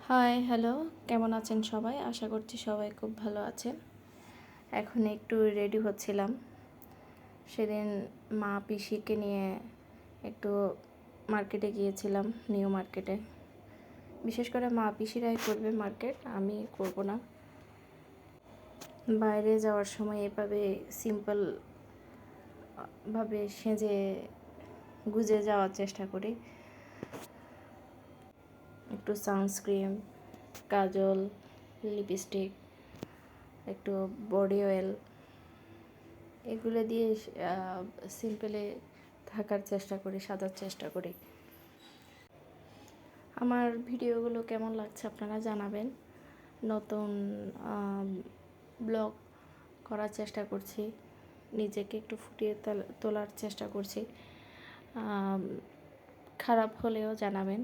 Hi hello, কেমন আছেন সবাই? আশা করছি সবাই খুব ভালো আছেন। এখন একটু রেডি হচ্ছিলাম। সেদিন মা পিসিকে নিয়ে একটু মার্কেটে গিয়েছিলাম, নিউ মার্কেটে। বিশেষ করে মা পিসিরাই করবে মার্কেট, আমি করব না। বাইরে যাওয়ার সময় এভাবে সিম্পল ভাবে সেজে গুজে যাওয়ার চেষ্টা করি। একটু সানস্ক্রিন, কাজল, লিপস্টিক, একটু বডি অয়েল, এগুলো দিয়ে সিম্পলে থাকার চেষ্টা করি, সাজার চেষ্টা করি। আমার ভিডিওগুলো কেমন লাগছে আপনারা জানাবেন। নতুন ব্লগ করার চেষ্টা করছি, নিজেকে একটু ফুটিয়ে তোলার চেষ্টা করছি। খারাপ হলেও জানাবেন,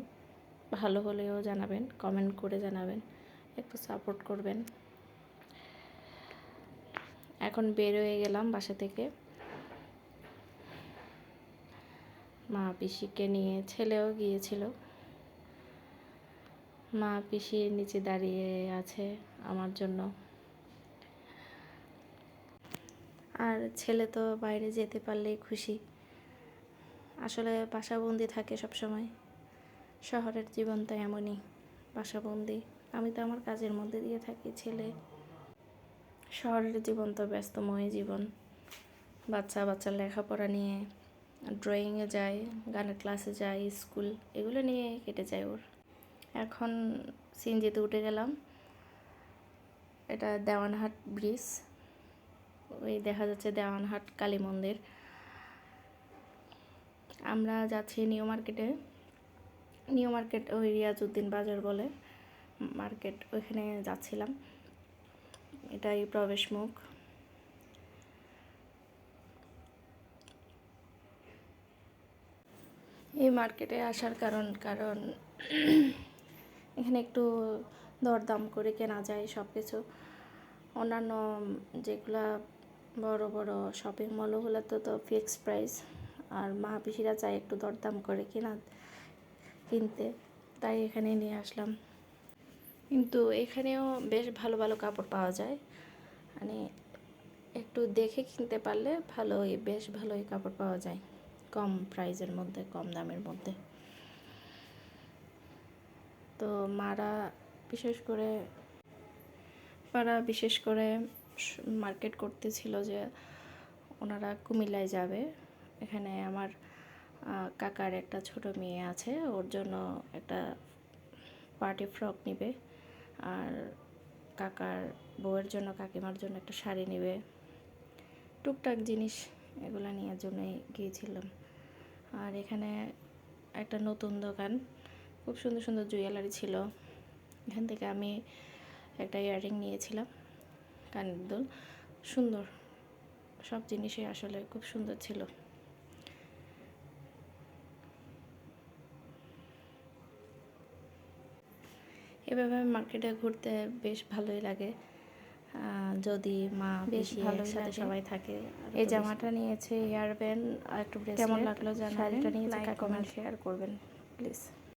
ভালো হলেও জানাবেন, কমেন্ট করে জানাবেন, একটু সাপোর্ট করবেন। এখন বের হয়ে গেলাম বাসা থেকে, মা পিসিকে নিয়ে। ছেলেও গিয়েছিল। মা পিসির নিচে দাঁড়িয়ে আছে আমার জন্য। আর ছেলে তো বাইরে যেতে পারলেই খুশি। আসলে বাসাবন্দি থাকে সব সময়। শহরের জীবন তো এমনই, বাসাবন্দি। আমি তো আমার কাজের মধ্যে দিয়ে থাকি। ছেলে শহরের জীবন তো ব্যস্তময় জীবন। বাচ্চার লেখাপড়া নিয়ে, ড্রয়িংয়ে যায়, গানের ক্লাসে যায়, স্কুল, এগুলো নিয়ে কেটে যায় ওর। এখন সিএনজিতে উঠে গেলাম। এটা দেওয়ানহাট ব্রিজ, ওই দেখা যাচ্ছে দেওয়ানহাট কালী মন্দির। আমরা যাচ্ছি নিউ মার্কেটে। নিউ মার্কেট ওই রিয়াজউদ্দিন বাজার বলে মার্কেট, ওইখানে যাচ্ছিলাম। এটাই প্রবেশ মুখ। এই মার্কেটে আসার কারণ এখানে একটু দরদাম করে কেনা যায় সব কিছু। অন্যান্য যেগুলা বড় বড় শপিং মলগুলোতে তো ফিক্সড প্রাইস, আর মা পিসিরা চায় একটু দরদাম করে কিনতে, তাই এখানে নিয়ে আসলাম। কিন্তু এখানেও বেশ ভালো ভালো কাপড় পাওয়া যায়, মানে একটু দেখে কিনতে পারলে বেশ ভালোই কাপড় পাওয়া যায়, কম প্রাইসের মধ্যে, কম দামের মধ্যে। তো মারা বিশেষ করে মার্কেট করতেছিল যে ওনারা কুমিল্লায় যাবে। এখানে আমার কাকার একটা ছোট মেয়ে আছে, ওর জন্য একটা পার্টি ফ্রক নেবে, আর কাকার বউয়ের জন্য, কাকিমার জন্য একটা শাড়ি নেবে, টুকটাক জিনিস এগুলো নেওয়ার জন্যই গিয়েছিলাম। আর এখানে একটা নতুন দোকান, খুব সুন্দর সুন্দর জুয়েলারি ছিল। এখান থেকে আমি একটা ইয়াররিং নিয়েছিলাম, কানের দুল, সুন্দর সব জিনিসই আসলে খুব সুন্দর ছিল। এভাবে মার্কেটে ঘুরতে বেশ ভালোই লাগে, যদি মা বেশি একসাথে সবাই থাকে। এই জামাটা নিয়েছে ইয়ারব্যান্ড, একটু কেমন লাগলো জানাবেন, শাড়িটা নিয়েছে, কমেন্ট শেয়ার করবেন প্লিজ।